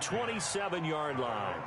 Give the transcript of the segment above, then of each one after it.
27-yard line.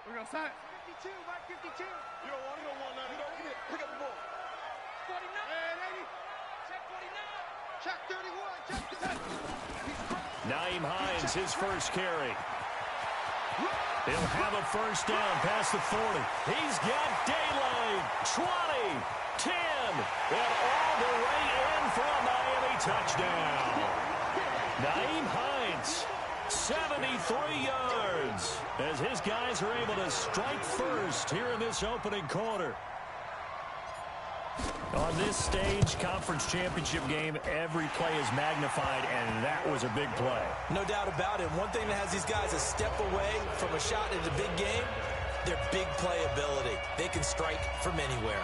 We're going to sign. 52, Mike 52. You don't want to go 190. Pick up the ball. 49. And 80. Check 49. Check 31. Check the 10. Naeem Hines, his first carry. He'll have a first down past the 40. He's got daylight. 20, 10, and all the way in for a Miami touchdown. Naeem Hines, 73 yards, as his guys are able to strike first here in this opening quarter. On this stage, conference championship game, every play is magnified, and that was a big play. No doubt about it. One thing that has these guys a step away from a shot at a big game, their big play ability. They can strike from anywhere.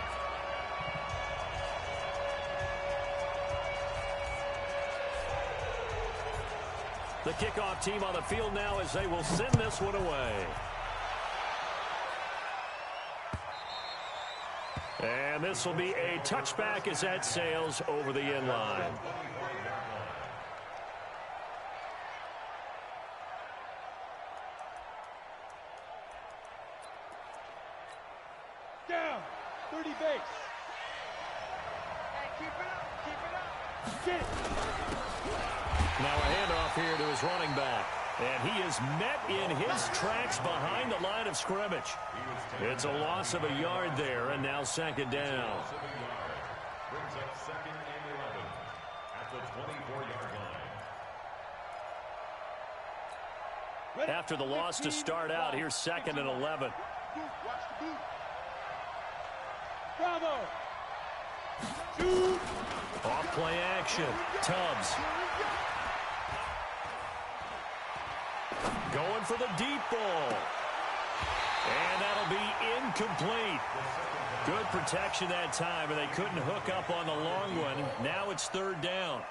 The kickoff team on the field now as they will send this one away. And this will be a touchback as that sails over the end line. Down. 30 base. Hey, keep it up. Keep it up. Get it. Now a handoff here to his running back. And he is met in his tracks behind the line of scrimmage. It's a loss of a yard there, and now second down. Brings up second and 11 at the 24-yard line. After the loss to start out, here's second and 11. Watch the boot. Bravo. Shoot. Off play action. Tubbs. Going for the deep ball. And that'll be incomplete. Good protection that time, and they couldn't hook up on the long one. Now it's third down.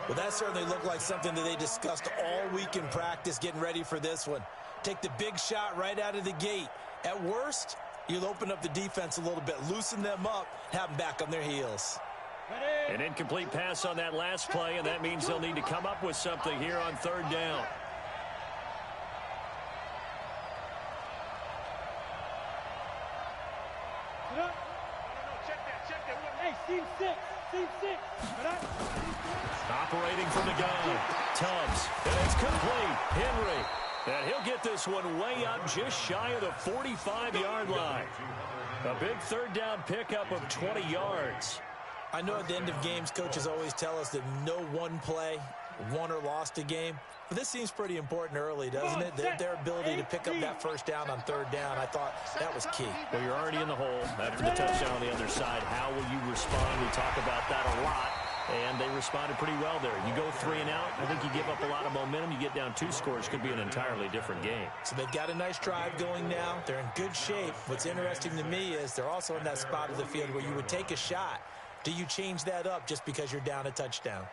Well, that certainly looked like something that they discussed all week in practice getting ready for this one. Take the big shot right out of the gate. At worst, you'll open up the defense a little bit, loosen them up, have them back on their heels. An incomplete pass on that last play, and that means they'll need to come up with something here on third down. Operating from the gun. Tubbs. And it's complete. Henry. And he'll get this one way up just shy of the 45-yard line. A big third down pickup of 20 yards. I know at the end of games, coaches always tell us that no one play won or lost a game. But this seems pretty important early, doesn't it? Their ability to pick up that first down on third down, I thought that was key. Well, you're already in the hole after the touchdown on the other side. How will you respond? We talk about that a lot, and they responded pretty well there. You go 3 and out, I think you give up a lot of momentum. You get down 2 scores, could be an entirely different game. So they've got a nice drive going now. They're in good shape. What's interesting to me is they're also in that spot of the field where you would take a shot. Do you change that up just because you're down a touchdown?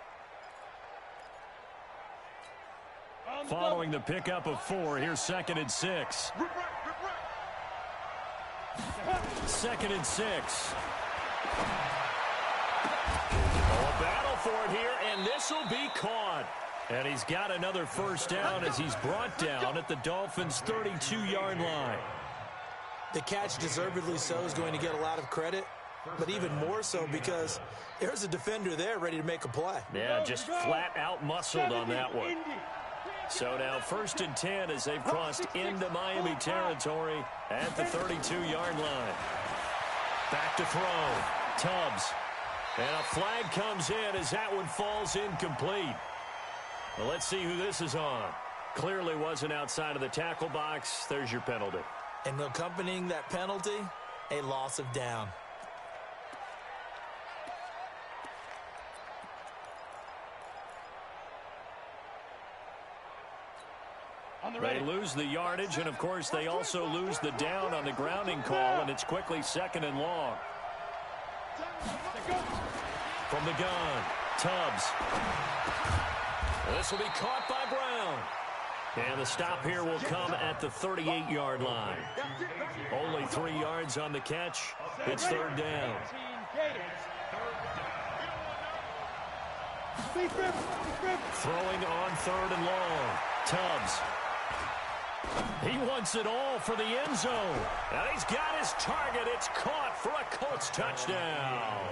Following the pickup of 4, here's second and 6. Second and 6. A battle for it here, and this will be caught. And he's got another first down as he's brought down at the Dolphins' 32-yard line. The catch, deservedly so, is going to get a lot of credit, but even more so because there's a defender there ready to make a play. Yeah, just flat out muscled on that one. So now first and 10 as they've crossed into Miami territory at the 32-yard line. Back to throw. Tubbs. And a flag comes in as that one falls incomplete. Well, let's see who this is on. Clearly wasn't outside of the tackle box. There's your penalty. And accompanying that penalty, a loss of down. They lose the yardage, and, of course, they also lose the down on the grounding call, and it's quickly 2nd and long. From the gun, Tubbs. This will be caught by Brown. And the stop here will come at the 38-yard line. Only 3 yards on the catch. It's 3rd down. Throwing on 3rd and long. Tubbs. He wants it all for the end zone. And he's got his target. It's caught for a Colts touchdown.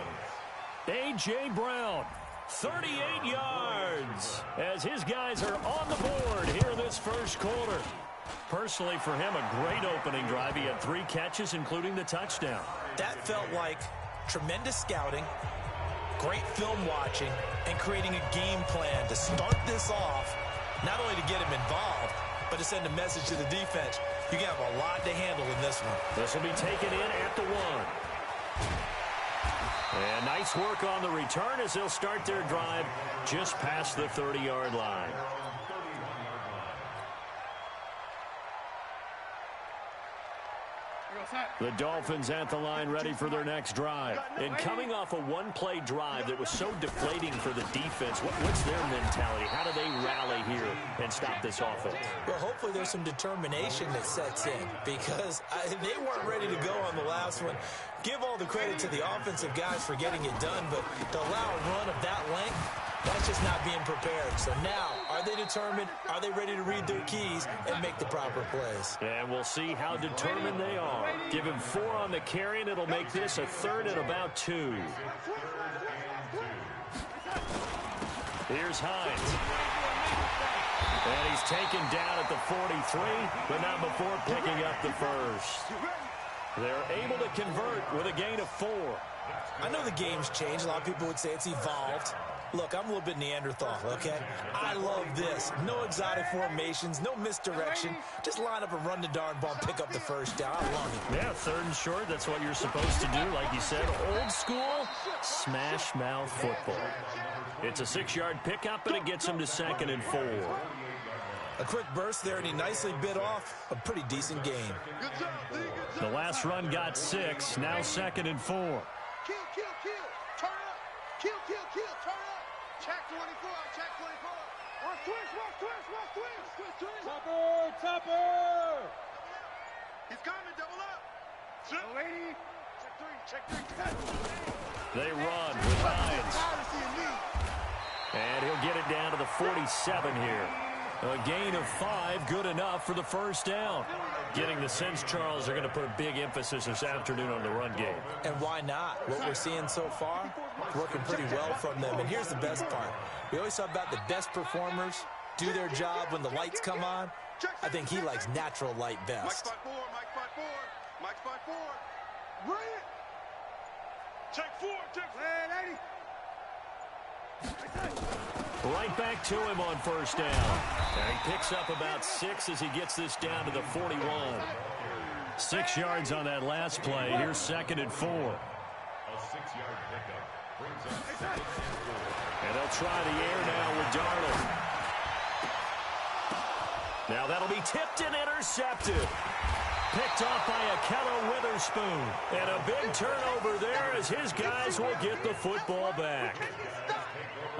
A.J. Brown, 38 yards, as his guys are on the board here in this first quarter. Personally, for him, a great opening drive. He had 3 catches, including the touchdown. That felt like tremendous scouting, great film watching, and creating a game plan to start this off, not only to get him involved, but to send a message to the defense. You have a lot to handle in this one. This will be taken in at the 1. And nice work on the return as they'll start their drive just past the 30-yard line. The Dolphins at the line ready for their next drive. And coming off a one-play drive that was so deflating for the defense, what's their mentality? How do they rally here and stop this offense? Well, hopefully there's some determination that sets in, because they weren't ready to go on the last one. Give all the credit to the offensive guys for getting it done, but to allow a run of that length, that's just not being prepared. So now, are they determined? Are they ready to read their keys and make the proper plays? And we'll see how determined they are. Give him 4 on the carry, and it'll make this a 3rd and about 2. Here's Hines. And he's taken down at the 43, but not before picking up the first. They're able to convert with a gain of 4. I know the game's changed. A lot of people would say it's evolved. Look, I'm a little bit Neanderthal, okay? I love this. No exotic formations, no misdirection. Just line up and run the darn ball, pick up the first down. I love it. Yeah, 3rd and short, that's what you're supposed to do. Like you said, old school, smash mouth football. It's a 6-yard pickup, and it gets him to 2nd and 4. A quick burst there, and he nicely bit off a pretty decent gain. The last run got 6, now 2nd and 4. Kill, kill, kill. Turn up. Kill, kill, kill. Turn up. Check 24. Check 24. Watch twist. Watch twist. Watch twist. Twist, twist. Topper. Topper. He's coming. Double up. Zip. Lady. Check 3. Check 3. They run with Hines. And he'll get it down to the 47 here. A gain of 5, good enough for the first down. Getting the sense, Charles, they're going to put a big emphasis this afternoon on the run game. And why not? What we're seeing so far, working pretty well from them. And here's the best part. We always talk about the best performers do their job when the lights come on. I think he likes natural light best. Mike 5-4. Mike 5-4. Mike 5-4. Bring it. Check 4. Check 4. Lady. Right back to him on first down. And he picks up about 6 as he gets this down to the 41. 6 yards on that last play. Here's 2nd and 4. A 6-yard pickup brings up 2nd and 4. And they'll try the air now with Darnold. Now that'll be tipped and intercepted. Picked off by Akello Witherspoon. And a big turnover there as his guys will get the football back.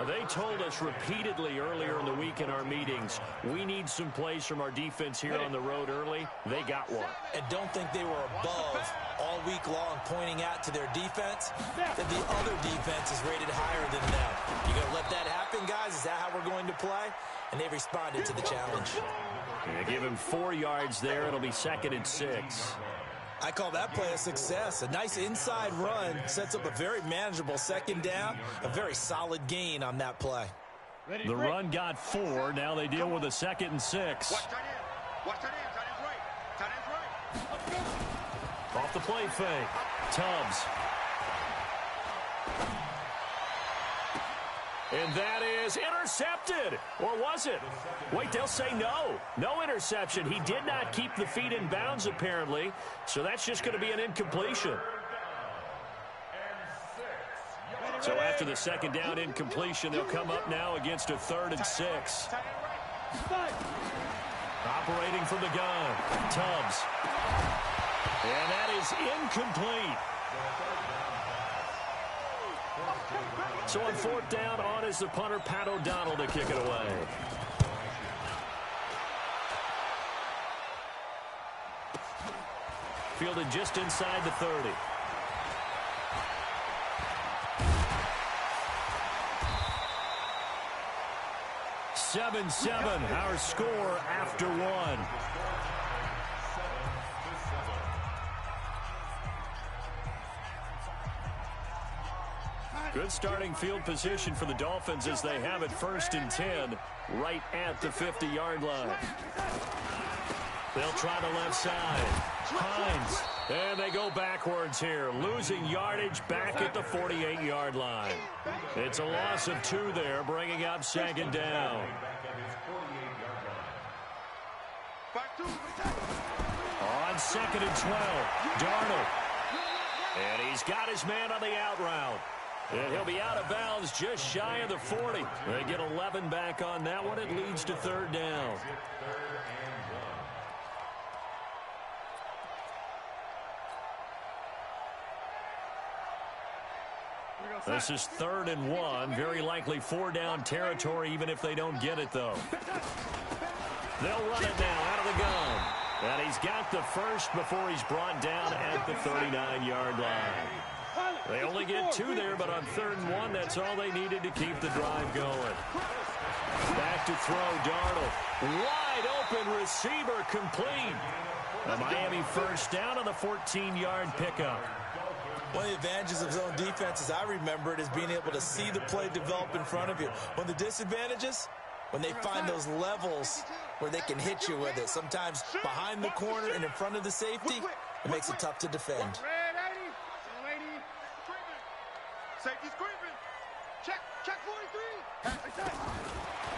They told us repeatedly earlier in the week in our meetings, we need some plays from our defense here on the road early. They got one. And don't think they were above all week long pointing out to their defense that the other defense is rated higher than them. You going to let that happen, guys? Is that how we're going to play? And they responded to the challenge. They give him 4 yards there. It'll be 2nd and 6. I call that play a success. A nice inside run sets up a very manageable 2nd down. A very solid gain on that play. The run got 4. Now they deal with a 2nd and 6. Watch tight end. Watch tight end. Tight end's right. Tight end's right. Off the play fake. Tubbs. And that is intercepted. Or was it? Wait, they'll say no. No interception. He did not keep the feet in bounds, apparently. So that's just going to be an incompletion. So after the second down incompletion, they'll come up now against a 3rd and 6. Operating from the gun, Tubbs. And that is incomplete. So on 4th down, on is the punter, Pat O'Donnell, to kick it away. Fielded just inside the 30. Seven, our score after 1. Good starting field position for the Dolphins as they have it 1st and 10 right at the 50-yard line. They'll try the left side. Hines. And they go backwards here, losing yardage back at the 48-yard line. It's a loss of 2 there, bringing up 2nd down. On 2nd and 12, Darnold. And he's got his man on the out route. And he'll be out of bounds just shy of the 40. They get 11 back on that one. It leads to 3rd down. This is 3rd and 1. Very likely 4-down territory, even if they don't get it, though. They'll run it now out of the gun. And he's got the first before he's brought down at the 39-yard line. They only get 2 there, but on 3rd and 1, that's all they needed to keep the drive going. Back to throw, Darnold. Wide open receiver, complete. A Miami 1st down on the 14-yard pickup. One of the advantages of zone defense, as I remember it, is being able to see the play develop in front of you. One of the disadvantages, when they find those levels where they can hit you with it. Sometimes behind the corner and in front of the safety, it makes it tough to defend. Safety's creeping. Check 43.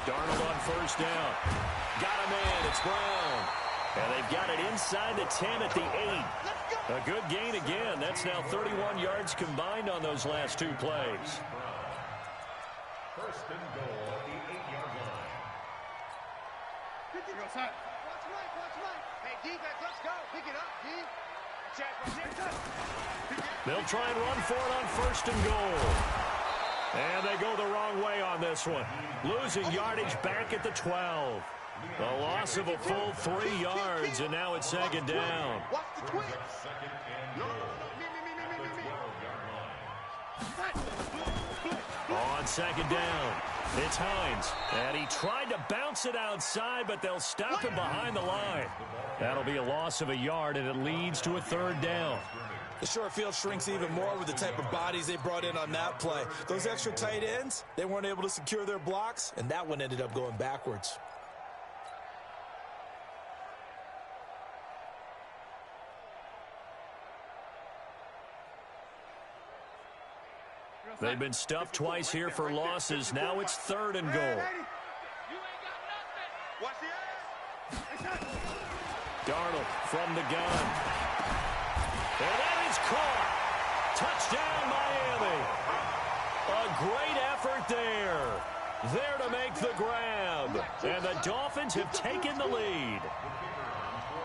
Darnold on 1st down. Got a man. It's Brown. And they've got it inside the 10 at the 8. A good gain again. That's now 31 yards combined on those last 2 plays. 1st and goal at the 8-yard line. Watch right. Hey, defense, let's go. Pick it up, D. They'll try and run for it on 1st and goal. And they go the wrong way on this one. Losing yardage back at the 12. A loss of a full 3 yards, and now it's 2nd down. Watch the twitch. 2nd and goal at the 12-yard line. On 2nd down, it's Hines. And he tried to bounce it outside, but they'll stop him behind the line. That'll be a loss of a yard, and it leads to a 3rd down. The short field shrinks even more with the type of bodies they brought in on that play. Those extra tight ends, they weren't able to secure their blocks, and that one ended up going backwards. They've been stuffed twice here for losses. Now it's 3rd and goal. Darnold from the gun. And that is caught. Touchdown, Miami. A great effort there. There to make the grab. And the Dolphins have taken the lead.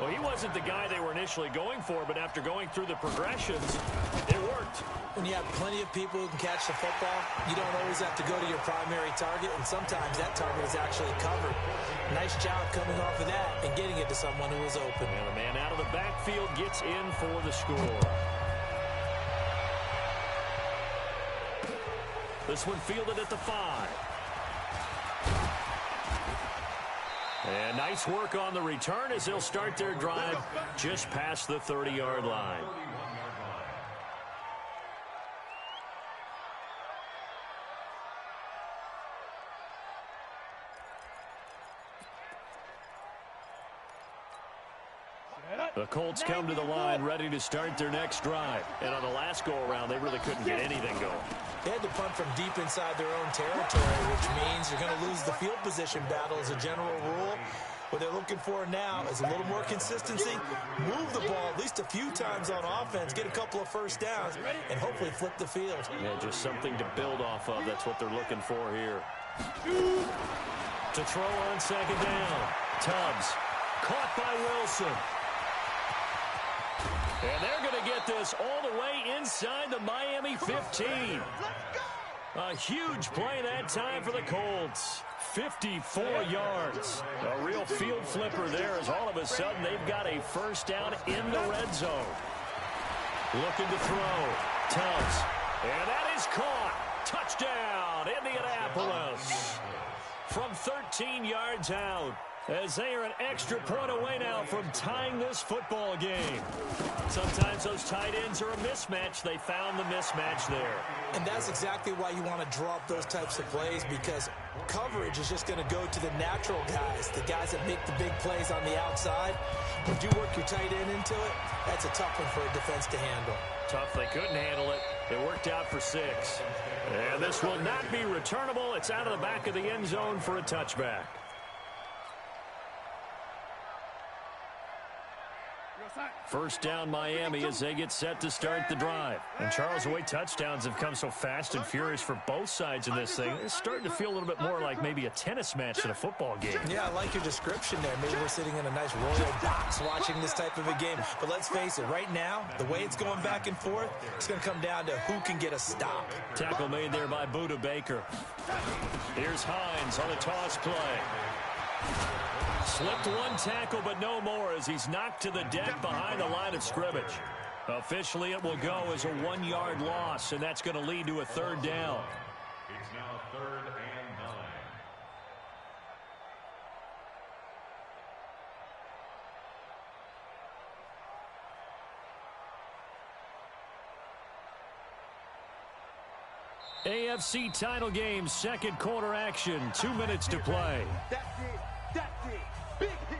Well, he wasn't the guy they were initially going for, but after going through the progressions, it worked. When you have plenty of people who can catch the football, you don't always have to go to your primary target, and sometimes that target is actually covered. Nice job coming off of that and getting it to someone who was open. And the man out of the backfield gets in for the score. This one fielded at the 5. And nice work on the return as they'll start their drive just past the 30-yard line. The Colts come to the line ready to start their next drive. And on the last go-around, they really couldn't get anything going. They had to punt from deep inside their own territory, which means you're going to lose the field position battle as a general rule. What they're looking for now is a little more consistency, move the ball at least a few times on offense, get a couple of first downs, and hopefully flip the field. Yeah, just something to build off of. That's what they're looking for here. To throw on second down. Tubbs caught by Wilson. And they're going to get this all the way inside the Miami 15. A huge play that time for the Colts. 54 yards. A real field flipper there as all of a sudden they've got a first down in the red zone. Looking to throw. Tubbs. And that is caught. Touchdown, Indianapolis. From 13 yards out, as they are an extra point away now from tying this football game. Sometimes those tight ends are a mismatch. They found the mismatch there. And that's exactly why you want to draw up those types of plays, because coverage is just going to go to the natural guys, the guys that make the big plays on the outside. If you work your tight end into it, that's a tough one for a defense to handle. Tough, they couldn't handle it. It worked out for 6. And this will not be returnable. It's out of the back of the end zone for a touchback. First down Miami as they get set to start the drive. And Charles, the way touchdowns have come so fast and furious for both sides in this thing, it's starting to feel a little bit more like maybe a tennis match than a football game. Yeah, I like your description there. Maybe we're sitting in a nice royal box watching this type of a game. But let's face it, right now, the way it's going back and forth, it's going to come down to who can get a stop. Tackle made there by Budda Baker. Here's Hines on a toss play. Slipped one tackle, but no more as he's knocked to the deck behind the line of scrimmage. Officially, it will go as a 1-yard loss, and that's going to lead to a third down. It's now 3rd and 9. AFC title game, second quarter action, 2 minutes to play. That's it. That's it. Big hit.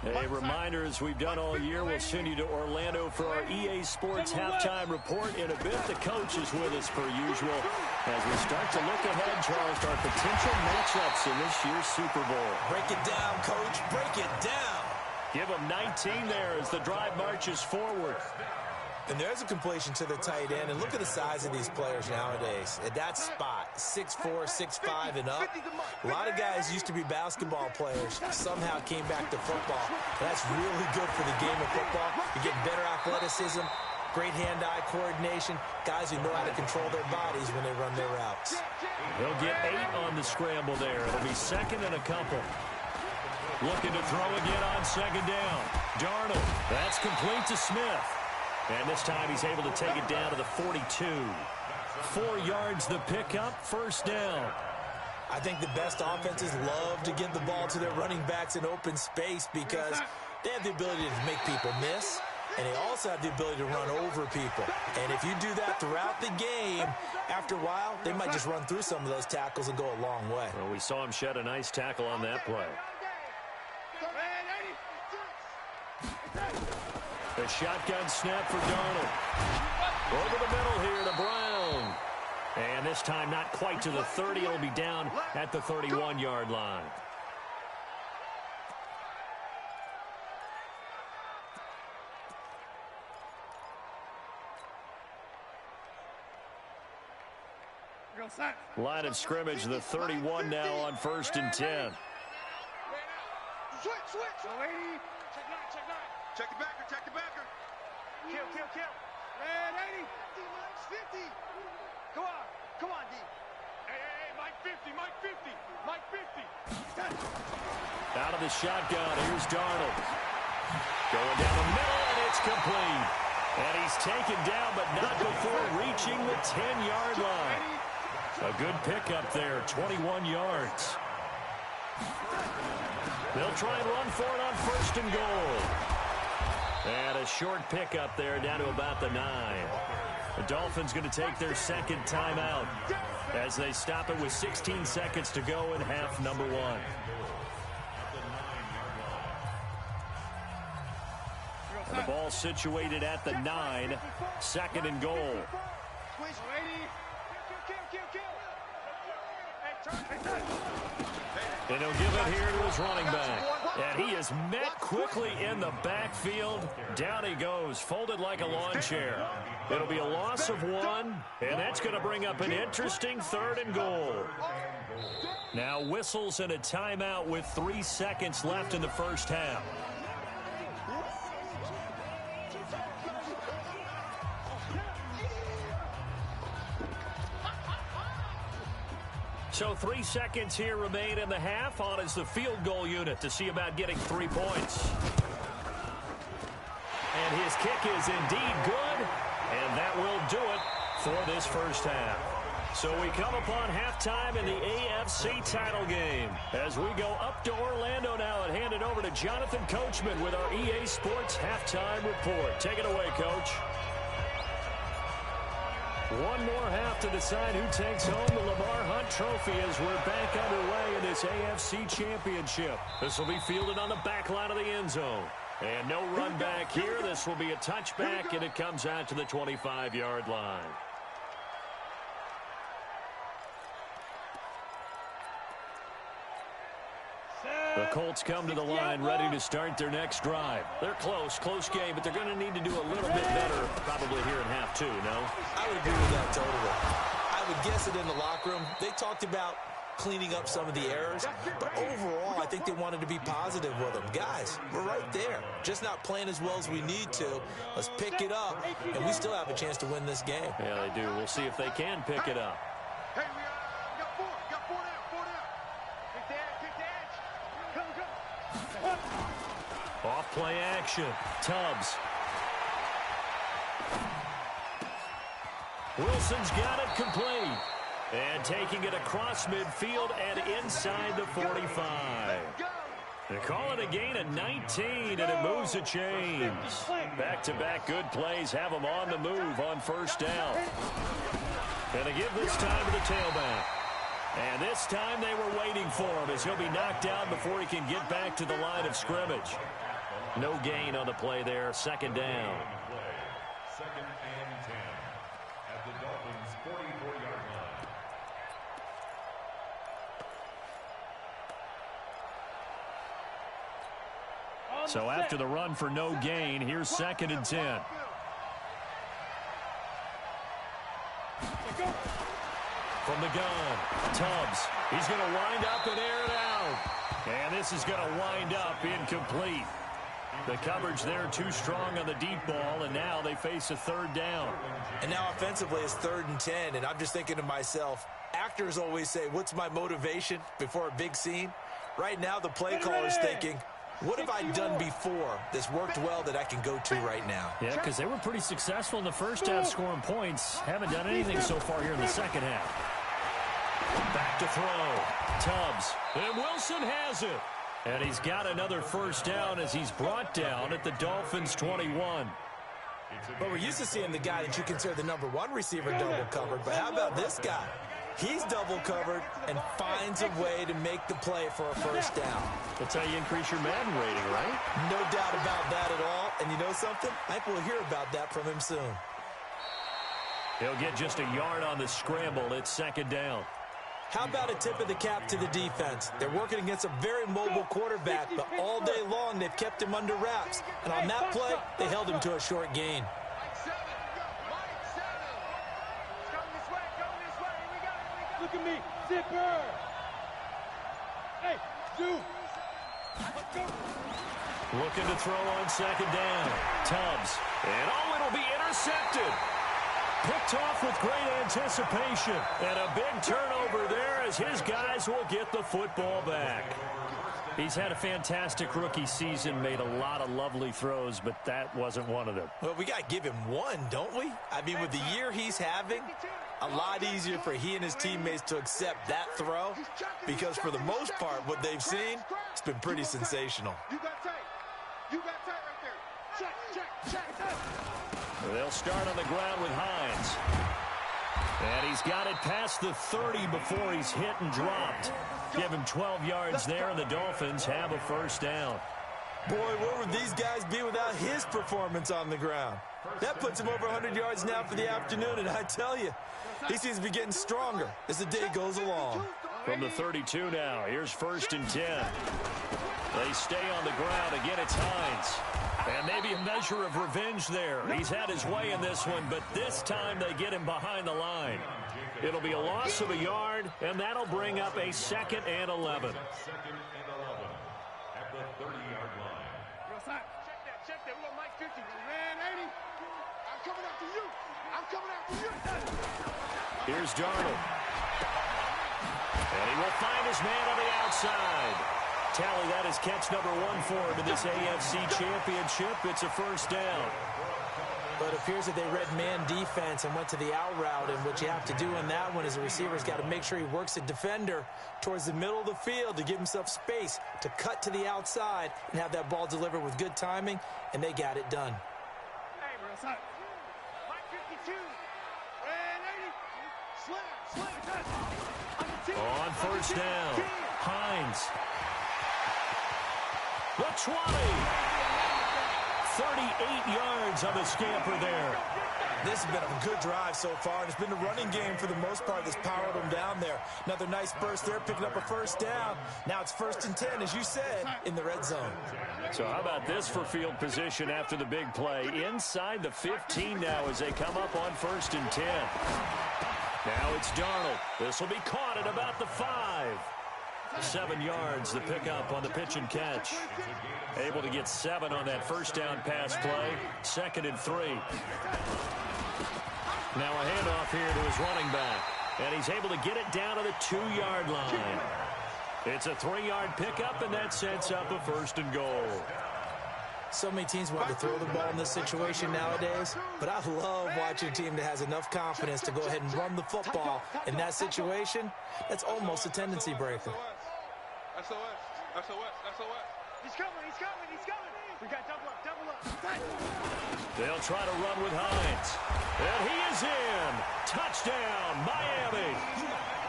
A reminder, as we've done all year, we'll send you to Orlando for our EA Sports halftime report. In a bit, the coach is with us per usual as we start to look ahead, Charles, to our potential matchups in this year's Super Bowl. Break it down, Coach. Break it down. Give them 19 there as the drive marches forward. And there's a completion to the tight end. And look at the size of these players nowadays. At that spot, 6'4", 6'5", and up. A lot of guys used to be basketball players, somehow came back to football. And that's really good for the game of football. You're getting better athleticism, great hand-eye coordination, guys who know how to control their bodies when they run their routes. They'll get 8 on the scramble there. It'll be second and a couple. Looking to throw again on second down. Darnold, that's complete to Smith. And this time he's able to take it down to the 42. 4 yards the pickup, first down. I think the best offenses love to give the ball to their running backs in open space because they have the ability to make people miss, and they also have the ability to run over people. And if you do that throughout the game, after a while, they might just run through some of those tackles and go a long way. Well, we saw him shed a nice tackle on that play. A shotgun snap for Darnold. Over the middle here to Brown. And this time not quite to the 30. It'll be down at the 31-yard line. Line of scrimmage, the 31 now on 1st and 10. Switch. Check the backer, check the backer. Kill. Red 80. Mike's 50. Come on, D. Hey, Mike 50. Mike 50. Out of the shotgun, here's Darnold. Going down the middle, and it's complete. And he's taken down, but not before reaching the 10-yard line. A good pickup there, 21 yards. They'll try and run for it on 1st and goal. And a short pickup there down to about the 9. The Dolphins going to take their second timeout as they stop it with 16 seconds to go in half number 1. And the ball situated at the 9, 2nd and goal. And he'll give it here to his running back. And he is met quickly in the backfield. Down he goes, folded like a lawn chair. It'll be a loss of 1, and that's going to bring up an interesting 3rd and goal. Now whistles and a timeout with 3 seconds left in the first half. So 3 seconds here remain in the half. On is the field goal unit to see about getting 3 points. And his kick is indeed good, and that will do it for this first half. So we come upon halftime in the AFC title game. As we go up to Orlando now and hand it over to Jonathan Coachman with our EA Sports halftime report. Take it away, Coach. One more half to decide who takes home the Lamar Hunt Trophy as we're back underway in this AFC Championship. This will be fielded on the back line of the end zone. And no run back here. This will be a touchback, and it comes out to the 25-yard line. The Colts come to the line ready to start their next drive. They're close game, but they're going to need to do a little bit better probably here in half 2, no? I would agree with that totally. I would guess it in the locker room. They talked about cleaning up some of the errors, but overall, I think they wanted to be positive with them. Guys, we're right there. Just not playing as well as we need to. Let's pick it up, and we still have a chance to win this game. Yeah, they do. We'll see if they can pick it up. Hey, we got 4 down. Take the edge. Come. Off play action. Tubbs. Wilson's got it complete. And taking it across midfield and inside the 45. They call it a gain of 19, and it moves the chains. Back-to-back good plays have them on the move on first down. And they give this time to the tailback. And this time they were waiting for him as he'll be knocked down before he can get back to the line of scrimmage. No gain on the play there, 2nd down. 2nd and 10 at the Dolphins' 44-yard line. So after the run for no gain, here's 2nd and 10. From the gun, Tubbs. He's going to wind up and air it out. And this is going to wind up incomplete. The coverage there too strong on the deep ball, and now they face a 3rd down. And now offensively it's 3rd and 10, and I'm just thinking to myself, actors always say, what's my motivation before a big scene? Right now the play caller's thinking, what have I done before that's worked well that I can go to right now? Yeah, because they were pretty successful in the first half scoring points. Haven't done anything so far here in the second half. Back to throw. Tubbs. And Wilson has it. And he's got another first down as he's brought down at the Dolphins' 21. But we're used to seeing the guy that you consider the #1 receiver double covered. But how about this guy? He's double covered and finds a way to make the play for a first down. That's how you increase your Madden rating, right? No doubt about that at all. And you know something? I think we'll hear about that from him soon. He'll get just a yard on the scramble. It's 2nd down. How about a tip of the cap to the defense? They're working against a very mobile quarterback, but all day long they've kept him under wraps. And on that play, they held him to a short gain. Look at me, zipper. Hey, Zoo. Looking to throw on 2nd down. Tubbs. And it'll be intercepted. Picked off with great anticipation. And a big turnover there as his guys will get the football back. He's had a fantastic rookie season, made a lot of lovely throws, but that wasn't one of them. Well, we got to give him one, don't we? I mean, with the year he's having, a lot easier for he and his teammates to accept that throw because for the most part, what they've seen, it's been pretty sensational. You got tight. You got tight right there. Check. They'll start on the ground with Hines. And he's got it past the 30 before he's hit and dropped. Give him 12 yards there, and the Dolphins have a first down. Boy, where would these guys be without his performance on the ground? That puts him over 100 yards now for the afternoon, and I tell you, he seems to be getting stronger as the day goes along. From the 32 now, here's 1st and 10. They stay on the ground. Again, it's Hines. And maybe a measure of revenge there. He's had his way in this one, but this time they get him behind the line. It'll be a loss of a yard, and that'll bring up a 2nd and 11. 2nd and 11 at the 30-yard line. Check that. We're on Mike 50. Man, 80. I'm coming after you. Here's Darnold. And he will find his man on the outside. Tally, that is catch number 1 for him in this AFC Championship. It's a 1st down. But it appears that they read man defense and went to the out route, and what you have to do in that one is the receiver's got to make sure he works the defender towards the middle of the field to give himself space to cut to the outside and have that ball delivered with good timing, and they got it done. Hey, bro, son. Mike 52. Man, 80. Slam. On 1st down, Hines. The 20. 38 yards on the scamper there. This has been a good drive so far, and it's been the running game for the most part that's powered them down there. Another nice burst there, picking up a 1st down. Now it's 1st and 10, as you said, in the red zone. So how about this for field position after the big play? Inside the 15 now as they come up on 1st and 10. Now it's Darnold. This will be caught at about the 5. 7 yards the pickup on the pitch and catch. Able to get 7 on that 1st down pass play. 2nd and 3. Now a handoff here to his running back. And he's able to get it down to the 2-yard line. It's a 3-yard pickup, and that sets up a 1st and goal. So many teams want to throw the ball in this situation nowadays, but I love watching a team that has enough confidence to go ahead and run the football. In that situation, that's almost a tendency breaker. SOS. He's coming. We got double up. They'll try to run with Hines. And he is in. Touchdown, Miami.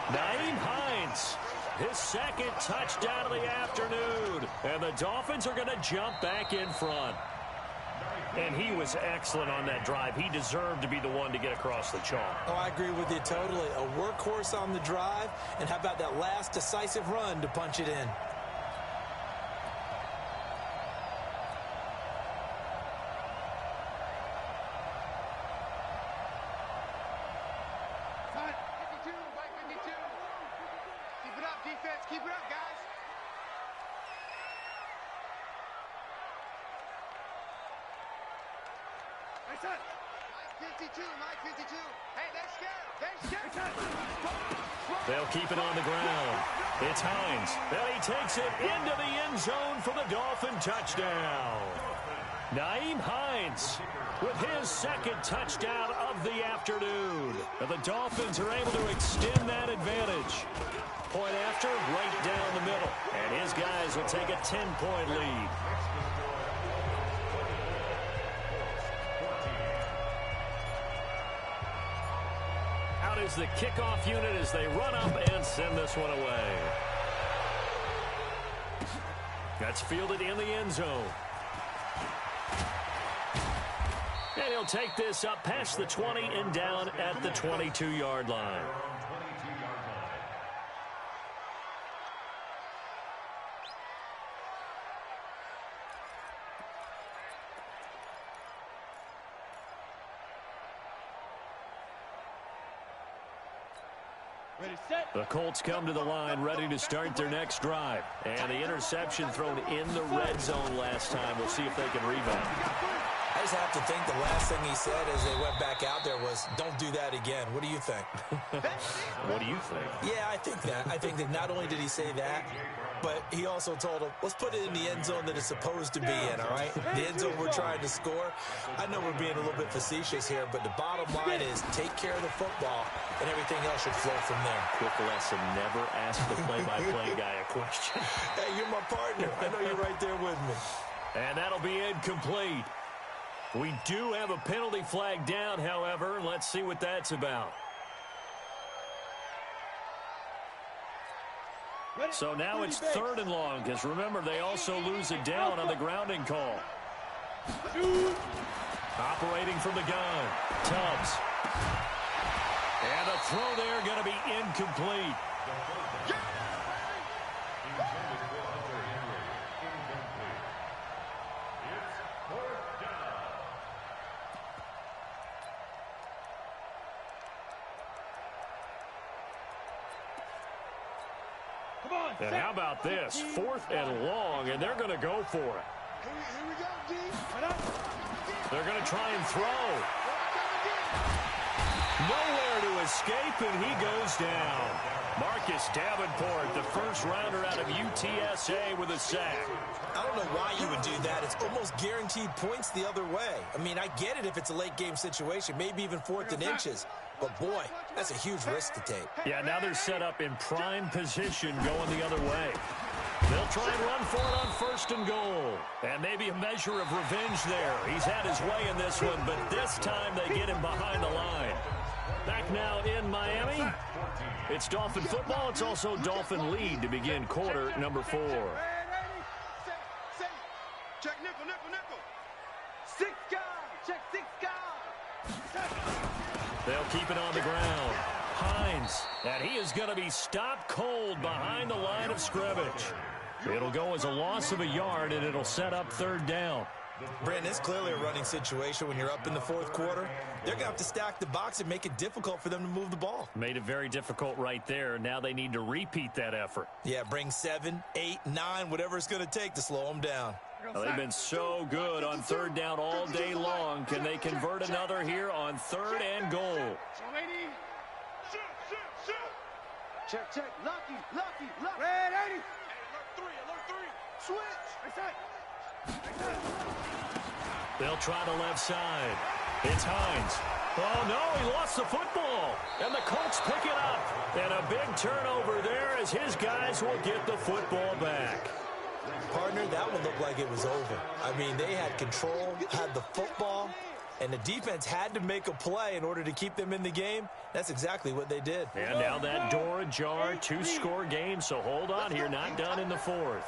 Nyheim Hines. His 2nd touchdown of the afternoon. And the Dolphins are going to jump back in front. And he was excellent on that drive. He deserved to be the one to get across the chalk. Oh, I agree with you totally. A workhorse on the drive, and how about that last decisive run to punch it in? Keep it up, guys. Hey, son. Mike 52. Hey, they're scared. They'll keep it on the ground. It's Hines. And he takes it into the end zone for the Dolphin touchdown. Nyheim Hines with his 2nd touchdown of the afternoon. And the Dolphins are able to extend that advantage. Point after, right down the middle. And his guys will take a 10-point lead. Out is the kickoff unit as they run up and send this one away. That's fielded in the end zone. And he'll take this up past the 20 and down at the 22-yard line. The Colts come to the line ready to start their next drive. And the interception thrown in the red zone last time. We'll see if they can rebound. I just have to think the last thing he said as they went back out there was, don't do that again. What do you think? What do you think? Yeah, I think that. I think that not only did he say that, but he also told him, let's put it in the end zone that it's supposed to be in, all right? The end zone we're trying to score. I know we're being a little bit facetious here, but the bottom line is take care of the football, and everything else should flow from there. Quick lesson, never ask the play-by-play guy a question. Hey, you're my partner. I know you're right there with me. And that'll be incomplete. We do have a penalty flag down, however. Let's see what that's about. So now it's 3rd and long, because remember, they also lose it down on the grounding call. Operating from the gun, Tubbs. And a throw there going to be incomplete. And how about this? 4th and long, and they're going to go for it. Here we go, D. They're going to try and throw. Nowhere to escape, and he goes down. Marcus Davenport, the first rounder out of UTSA with a sack. I don't know why you would do that. It's almost guaranteed points the other way. I mean, I get it if it's a late game situation, maybe even 4th and inches. But, boy, that's a huge risk to take. Yeah, now they're set up in prime position going the other way. They'll try and run for it on 1st and goal. And maybe a measure of revenge there. He's had his way in this one, but this time they get him behind the line. Back now in Miami. It's Dolphin football. It's also Dolphin lead to begin quarter number 4. Check nickel, nickel, nickel. 6 guys. Check 6 guys. They'll keep it on the ground. Hines, and he is going to be stopped cold behind the line of scrimmage. It'll go as a loss of a yard, and it'll set up 3rd down. Brandon, it's clearly a running situation when you're up in the 4th quarter. They're going to have to stack the box and make it difficult for them to move the ball. Made it very difficult right there. Now they need to repeat that effort. Yeah, bring 7, 8, 9, whatever it's going to take to slow them down. Well, they've been so good on 3rd down all day long. Can they convert another here on 3rd and goal? Check, check. Lucky, lucky, lucky. Red 80. Alert 3. Switch. They'll try the left side. It's Hines. Oh, no, he lost the football. And the Colts pick it up. And a big turnover there as his guys will get the football back. Partner, that one looked like it was over. I mean, they had control, had the football, and the defense had to make a play in order to keep them in the game. That's exactly what they did. And now that door ajar, 2-score game, so hold on here, not done in the 4th.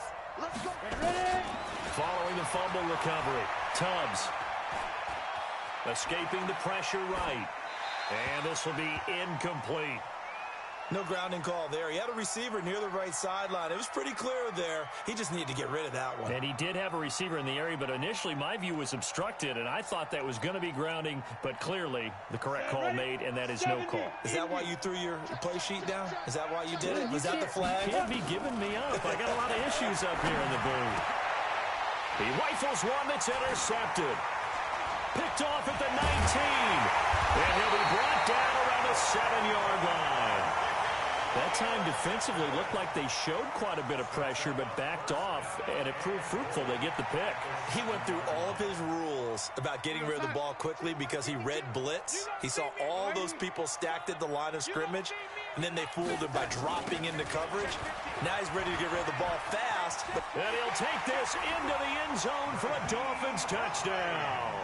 Following the fumble recovery, Tubbs escaping the pressure right. And this will be incomplete. No grounding call there. He had a receiver near the right sideline. It was pretty clear there. He just needed to get rid of that one. And he did have a receiver in the area, but initially my view was obstructed, and I thought that was going to be grounding, but clearly the correct call made, and that is no call. Is that why you threw your play sheet down? Is that why you did it? Was that the flag? You can't be giving me up. I got a lot of issues up here in the booth. He rifles one that's intercepted. Picked off at the 19. And he'll be brought down around the 7-yard line. That time defensively looked like they showed quite a bit of pressure but backed off, and it proved fruitful. They get the pick. He went through all of his rules about getting rid of the ball quickly because he read blitz. He saw all those people stacked at the line of scrimmage, and then they fooled him by dropping into coverage. Now he's ready to get rid of the ball fast. And he'll take this into the end zone for a Dolphins touchdown.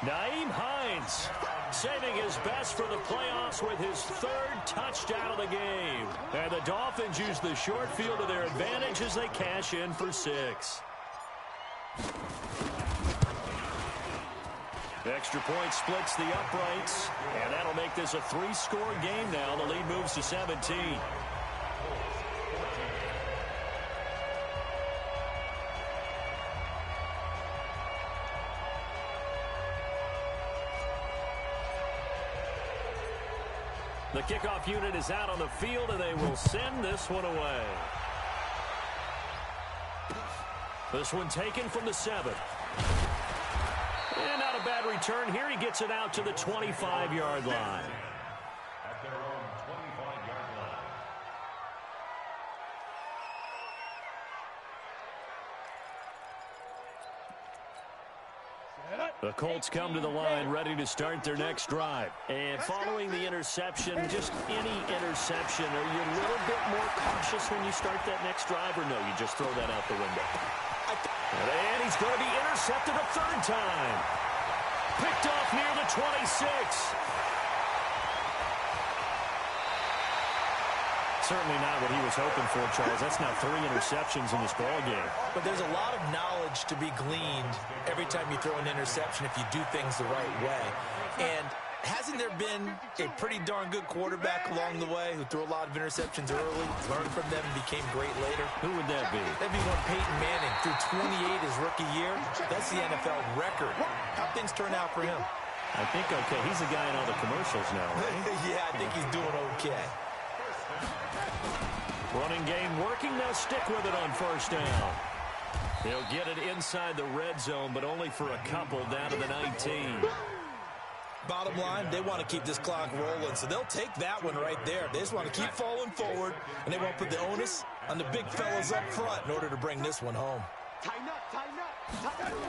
Naeem Hines saving his best for the playoffs with his 3rd touchdown of the game. And the Dolphins use the short field to their advantage as they cash in for 6. Extra point splits the uprights, and that'll make this a 3-score game now. The lead moves to 17. The kickoff unit is out on the field, and they will send this one away. This one taken from the 7. And not a bad return here. He gets it out to the 25-yard line. At their own 25-yard line. The Colts come to the line ready to start their next drive. And following the interception, just any interception, are you a little bit more cautious when you start that next drive, or no, you just throw that out the window? And he's going to be intercepted a 3rd time. Picked off near the 26. Certainly not what he was hoping for, Charles. That's now 3 interceptions in this ball game. But there's a lot of knowledge to be gleaned every time you throw an interception if you do things the right way. And hasn't there been a pretty darn good quarterback along the way who threw a lot of interceptions early, learned from them, and became great later? Who would that be? That'd be one Peyton Manning. Threw 28 his rookie year. That's the NFL record. How'd things turn out for him? I think okay. He's the guy in all the commercials now, right? Yeah, I think he's doing okay. Running game working. They'll stick with it on first down. They'll get it inside the red zone, but only for a couple down to the 19. Bottom line, they want to keep this clock rolling, so they'll take that one right there. They just want to keep falling forward, and they won't put the onus on the big fellas up front in order to bring this one home. Tighten up, tighten up, tighten up.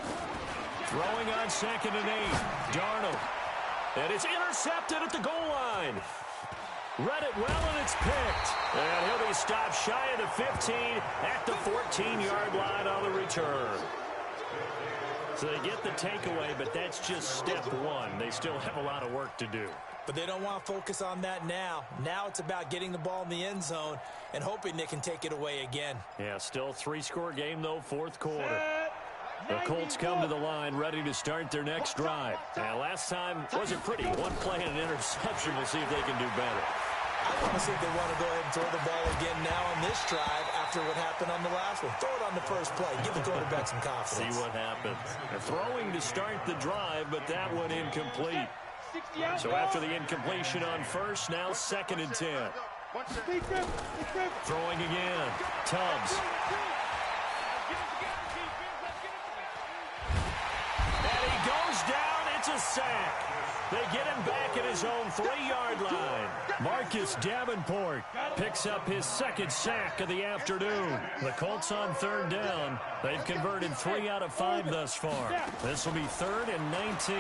Throwing on 2nd and 8. Darnold. And it's intercepted at the goal line. Read it well, and it's picked. And he'll be stopped shy of the 15 at the 14-yard line on the return. So they get the takeaway, but that's just step one. They still have a lot of work to do. But they don't want to focus on that now. Now it's about getting the ball in the end zone and hoping they can take it away again. Yeah, still a 3-score game, though, 4th quarter. The Colts come to the line ready to start their next drive. And last time wasn't pretty. One play and an interception. We'll see if they can do better. I want to see if they want to go ahead and throw the ball again now on this drive after what happened on the last one. Throw it on the first play. Give the quarterback some confidence. See what happens. They're throwing to start the drive, but that one incomplete. So after the incompletion on first, now 2nd and 10. Throwing again. Tubbs. And he goes down. It's a sack. They get him back at his own 3-yard line. Marcus Davenport picks up his 2nd sack of the afternoon. The Colts on 3rd down. They've converted 3 out of 5 thus far. This will be 3rd and 19.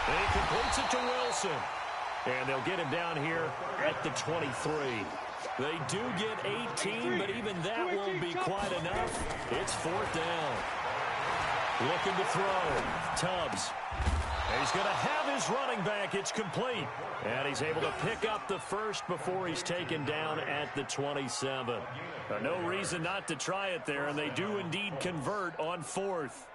He completes it to Wilson. And they'll get him down here at the 23. They do get 18, but even that won't be quite enough. It's 4th down. Looking to throw. Tubbs. And he's going to have his running back. It's complete. And he's able to pick up the first before he's taken down at the 27. No reason not to try it there, and they do indeed convert on 4th.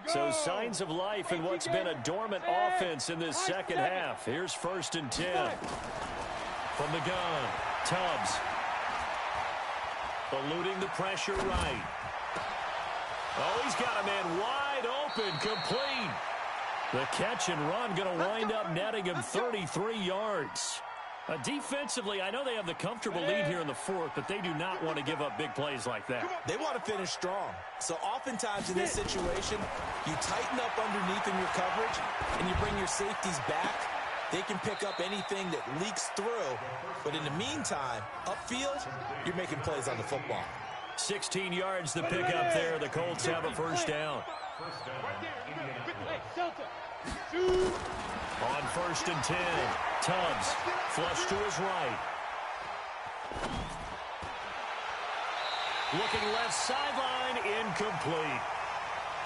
So signs of life in what's been a dormant offense in this second half. Here's 1st and 10. From the gun, Tubbs. Eluding the pressure right. Oh, he's got a man wide open, complete. The catch and run going to wind up netting him 33 yards. Defensively, I know they have the comfortable lead here in the 4th, but they do not want to give up big plays like that. They want to finish strong. So oftentimes in this situation, you tighten up underneath in your coverage, and you bring your safeties back. They can pick up anything that leaks through. But in the meantime, upfield, you're making plays on the football. 16 yards to pick up there. The Colts have a 1st down. On 1st and 10, Tubbs flush to his right. Looking left sideline, incomplete.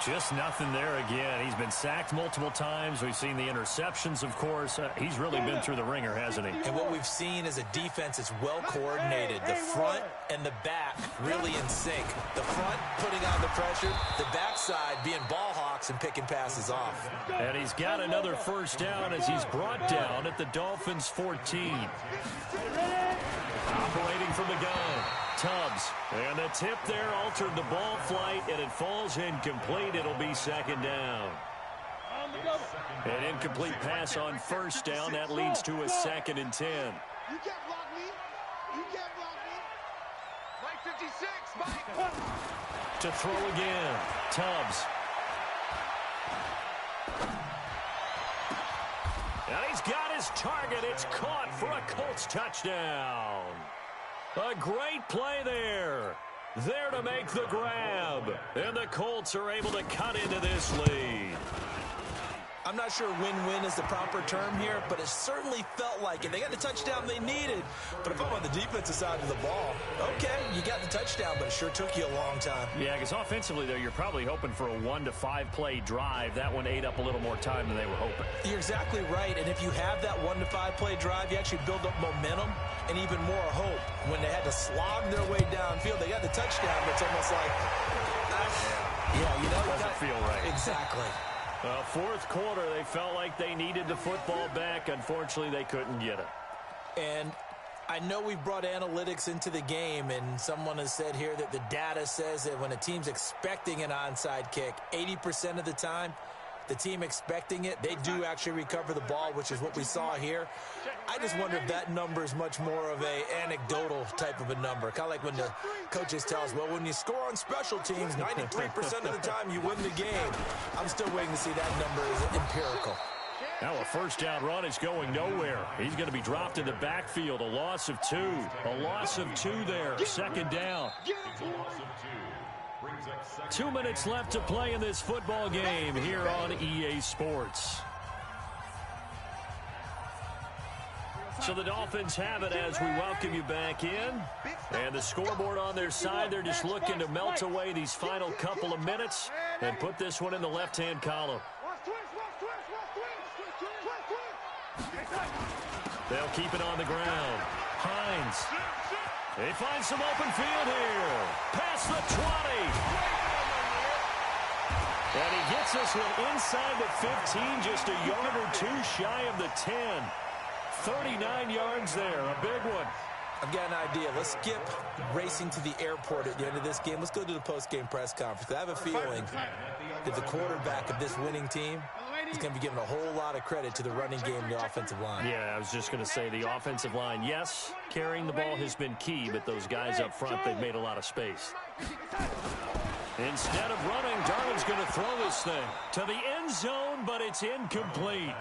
Just nothing there again. He's been sacked multiple times. We've seen the interceptions, of course. He's really been through the ringer, hasn't he? And what we've seen is a defense that's well coordinated. The front and the back really in sync. The front putting on the pressure, the backside being ball hawks and picking passes off. And he's got another 1st down as he's brought down at the Dolphins' 14. Operating from the gun, Tubbs. And the tip there altered the ball flight, and it falls incomplete. It'll be 2nd down. An incomplete pass on 1st down. That leads to a 2nd and 10. You can't block me. You can't block me. Mike 56, Mike. To throw again, Tubbs. And he's got his target. It's caught for a Colts touchdown. A great play there. There to make the grab. And the Colts are able to cut into this lead. I'm not sure win-win is the proper term here, but it certainly felt like it. They got the touchdown they needed, but if I'm on the defensive side of the ball, okay, you got the touchdown, but it sure took you a long time. Yeah, because offensively, though, you're probably hoping for a 1 to 5 play drive. That one ate up a little more time than they were hoping. You're exactly right, and if you have that 1 to 5 play drive, you actually build up momentum and even more hope. When they had to slog their way downfield, they got the touchdown, but it's almost like, yeah, you know, it doesn't feel right. Exactly. Well, fourth quarter, they felt like they needed the football back. Unfortunately, they couldn't get it. And I know we brought analytics into the game, and someone has said here that the data says that when a team's expecting an onside kick, 80% of the time, the team expecting it, they do actually recover the ball, which is what we saw here. I just wonder if that number is much more of a anecdotal type of a number. Kind of like when the coaches tell us, well, when you score on special teams, 93% of the time you win the game. I'm still waiting to see that number is empirical. Now a first down run is going nowhere. He's going to be dropped in the backfield. A loss of 2. A loss of 2 there. Second down. 2 minutes left to play in this football game here on EA Sports. So the Dolphins have it as we welcome you back in. And the scoreboard on their side, they're just looking to melt away these final couple of minutes and put this one in the left-hand column. They'll keep it on the ground. Hines. They find some open field here. Past the 20. And he gets this one inside the 15, just a yard or 2 shy of the 10. 39 yards there, a big one. I've got an idea. Let's skip racing to the airport at the end of this game. Let's go to the post-game press conference. I have a feeling that the quarterback of this winning team is going to be given a whole lot of credit to the running game and the offensive line. Yeah, I was just going to say the offensive line, yes, carrying the ball has been key, but those guys up front, they've made a lot of space. Instead of running, Darnold's going to throw this thing to the end zone, but it's incomplete.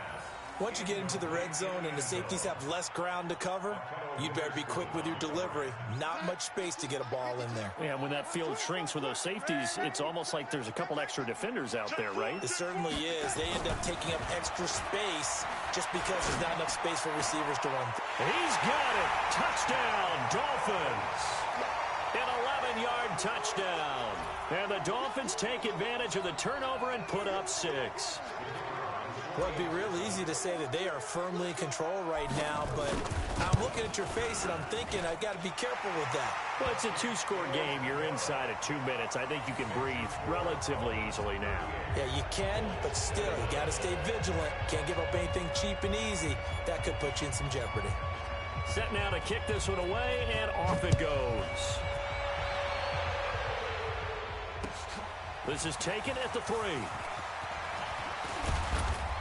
Once you get into the red zone and the safeties have less ground to cover, you'd better be quick with your delivery. Not much space to get a ball in there. Yeah, when that field shrinks with those safeties, it's almost like there's a couple extra defenders out there, right? It certainly is. They end up taking up extra space just because there's not enough space for receivers to run. He's got it. Touchdown, Dolphins. An 11-yard touchdown. And the Dolphins take advantage of the turnover and put up 6. Well, it'd be real easy to say that they are firmly in control right now, but I'm looking at your face and I'm thinking I've got to be careful with that. Well, it's a 2-score game. You're inside of 2 minutes. I think you can breathe relatively easily now. Yeah, you can, but still, you got to stay vigilant. Can't give up anything cheap and easy. That could put you in some jeopardy. Set now to kick this one away, and off it goes. This is taken at the 3.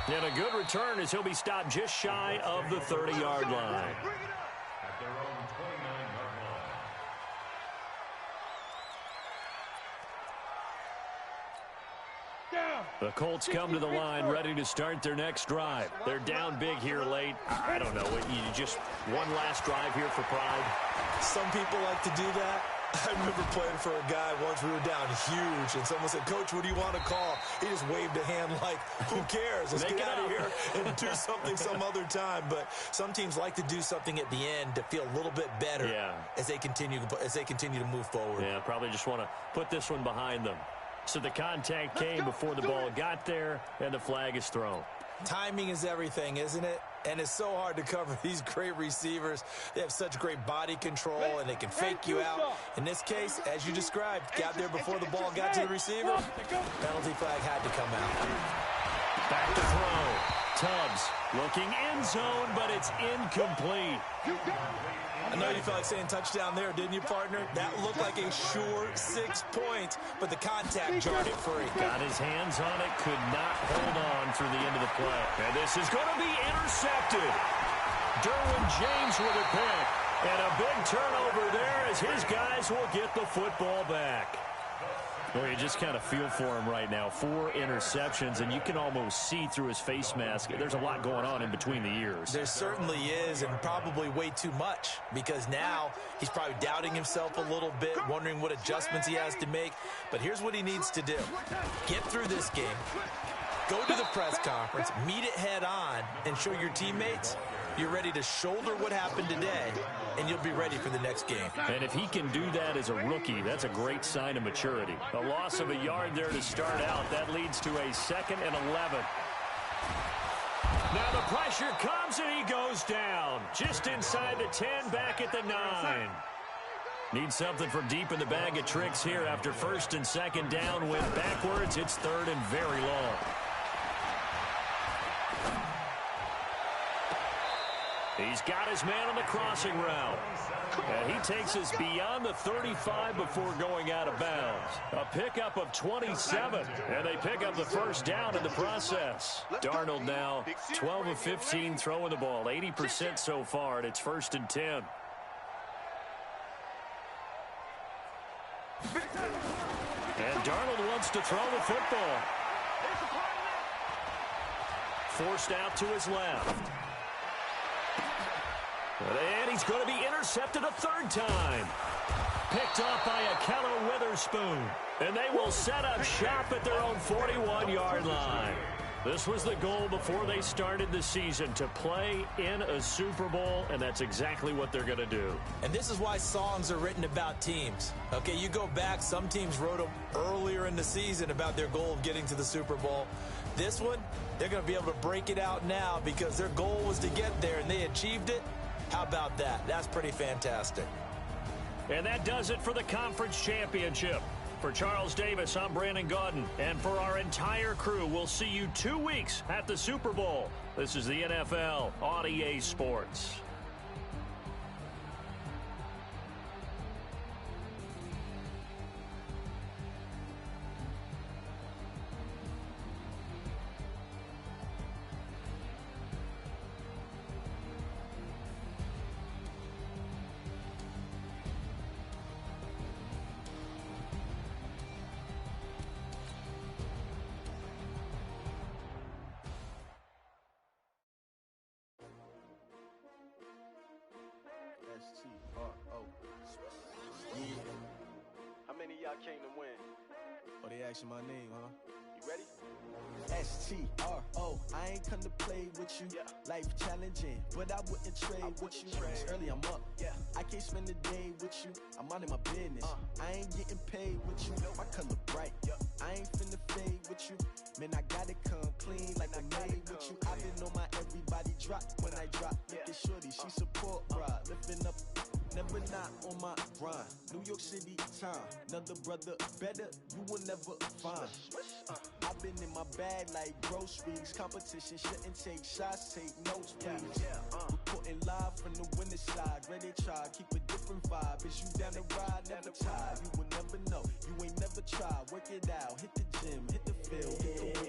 And a good return as he'll be stopped just shy of the 30-yard line. At their own 29-yard line. The Colts come to the line ready to start their next drive. They're down big here late. I don't know. You just one last drive here for pride. Some people like to do that. I remember playing for a guy once. We were down huge, and someone said, "Coach, what do you want to call?" He just waved a hand like, "Who cares? Let's get out of here and do something some other time." But some teams like to do something at the end to feel a little bit better as they continue to move forward. Yeah, probably just want to put this one behind them. So the contact came before the ball got there, and the flag is thrown. Timing is everything, isn't it? And it's so hard to cover these great receivers. They have such great body control, and they can fake you out. In this case, as you described, got there before the ball got to the receiver. Penalty flag had to come out. Back to throw. Tubbs looking end zone, but it's incomplete. I know you felt like saying touchdown there, didn't you, partner? That looked like a sure 6 points, but the contact jarred it free. Got his hands on it, could not hold on through the end of the play. And this is going to be intercepted. Derwin James with a pick. And a big turnover there as his guys will get the football back. Well, you just kind of feel for him right now. 4 interceptions, and you can almost see through his face mask. There's a lot going on in between the ears. There certainly is, and probably way too much, because now he's probably doubting himself a little bit, wondering what adjustments he has to make. But here's what he needs to do. Get through this game. Go to the press conference, meet it head on, and show your teammates you're ready to shoulder what happened today, and you'll be ready for the next game. And if he can do that as a rookie, that's a great sign of maturity. A loss of a yard there to start out. That leads to a 2nd and 11. Now the pressure comes, and he goes down. Just inside the 10, back at the 9. Needs something for deep in the bag of tricks here after 1st and 2nd down. Went backwards. It's 3rd and very long. He's got his man on the crossing route. And he takes us beyond the 35 before going out of bounds. A pickup of 27. And they pick up the 1st down in the process. Darnold now 12 of 15 throwing the ball. 80% so far, and it's 1st and 10. And Darnold wants to throw the football. Forced out to his left. And he's going to be intercepted a 3rd time. Picked off by Akello Witherspoon. And they will set up shop at their own 41-yard line. This was the goal before they started the season, to play in a Super Bowl, and that's exactly what they're going to do. And this is why songs are written about teams. Okay, you go back, some teams wrote them earlier in the season about their goal of getting to the Super Bowl. This one, they're going to be able to break it out now because their goal was to get there, and they achieved it. How about that? That's pretty fantastic. And that does it for the conference championship. For Charles Davis, I'm Brandon Gaudin. And for our entire crew, we'll see you 2 weeks at the Super Bowl. This is the NFL on EA Sports. Yeah. How many of y'all came to win? Oh, they asking my name, huh? You ready? S-T-R-O, I ain't come to play with you. Yeah. Life challenging, but I wouldn't trade with you. It's early, I'm up. Yeah. I can't spend the day with you. I'm minding my business. I ain't getting paid with you. My color bright. I ain't finna fade with you. Man, I gotta come clean like I made with you. I've been on my everybody drop when I drop. Look at shorty, she support ride. Lifting up, never not on my grind. New York City time, another brother better, you will never find. I've been in my bag like groceries. Competition shouldn't take shots, take notes, please. Reporting live from the winning side. Ready to try, keep a different vibe. Is you down the ride, never tired. You will never know, you ain't never tried. Work it out, hit the gym, hit the field.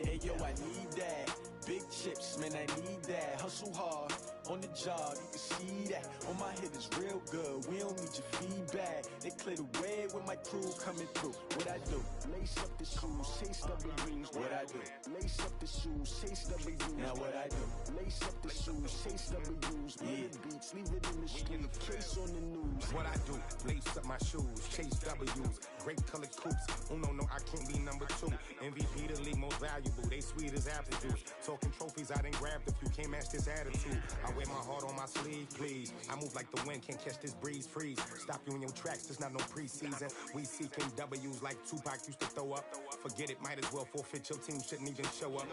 Hey yo, I need that. Big chips, man, I need that. Hustle hard, on the job, you can see that. On my head is real good, we don't need your feedback. They clear the way with my crew coming through. What I do? Lace up the shoes, chase W's. What I do? Lace up the shoes, chase W's. Now what I do? Lace up the shoes, chase W's. Yeah, beats, leave it in the street, case on the news. What I do? Lace up my shoes, chase W's. Great colored coops. Oh no, I can't be number 2. MVP the league most valuable. They sweet as apple juice. Talking trophies, I didn't grab the few. Can't match this attitude. I wear my heart on my sleeve, please. I move like the wind, can't catch this breeze, freeze. Stop you in your tracks, there's not no preseason. We seeking W's like Tupac used to throw up. Forget it, might as well forfeit. Your team shouldn't even show up.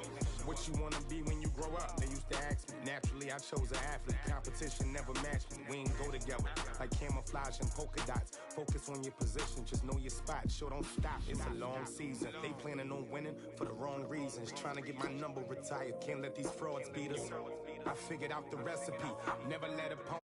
What you wanna be when you grow up? They used to ask me. Naturally, I chose an athlete. Competition never matched me. We ain't go together like camouflage and polka dots. Focus on your position, just know your spot. Sure, don't stop. It's a long season. They planning on winning for the wrong reasons. Trying to get my number retired. Can't let these frauds beat us. I figured out the recipe. Never let a punk